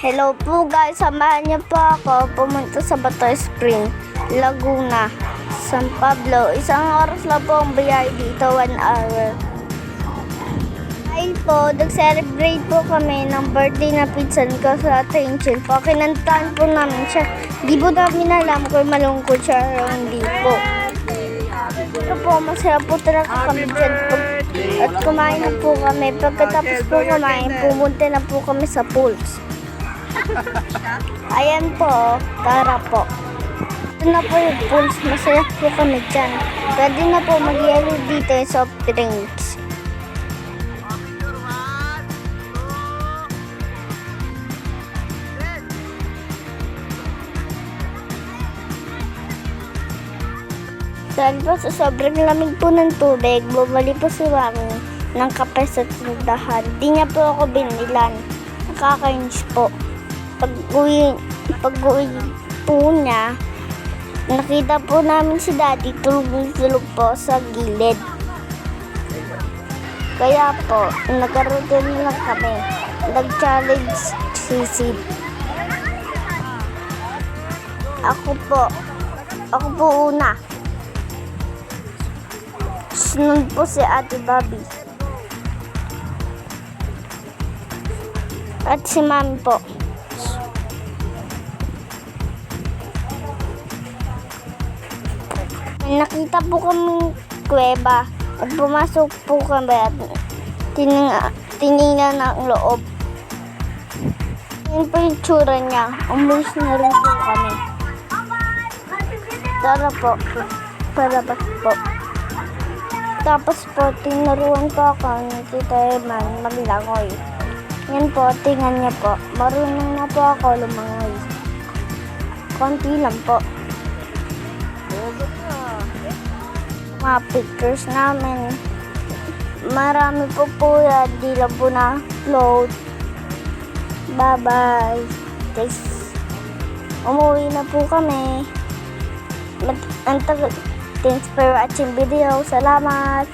Hello po guys, samahan niyo po ako pumunta sa Bato Spring, Laguna, San Pablo. Isang oras lang po ang biyahe dito, 1 hour. Dahil po, nag-celebrate po kami ng birthday na pinsan ko sa Trinchil po. Kinantahan po namin siya. Di po namin alam kung malungkot siya o hindi po. Ito po, masaya po talaga kami dyan po. At kumain na po kami. Pagkatapos po kumain, pumunta na po kami sa pools. Ayan po, tara po. Ito na po yung pools, masaya po kami dyan. Pwede na po mag-yelo dito yung soft drinks. Dahil po sa sobrang lamig po ng tubig, bumali po si Mami ng kape sa tindahan. Di niya po ako binilan. Nakakainis po. Pag-uwi po niya, nakita po namin si Daddy tulog po sa gilid. Kaya po, nagkaroon din lang kami. Nag-challenge sisid. Ako po una. Sunod po si Ate Bobby. At si Mami po. Nakita po kaming kuweba at pumasok po kami at tinignan ang loob. Yun po yung tsura niya. Umalis na rin po kami. Tara po. Palabas po. Tapos po, tinaruan po ako ni Tita Eman maglangoy. Yan po, tingnan niya po. Marunong na po ako lumangoy. Konti lang po. Mga pictures namin. Marami po yan. Di lang po na-upload. Bye-bye. Umuwi na po kami. Thanks for watching video. Salamat.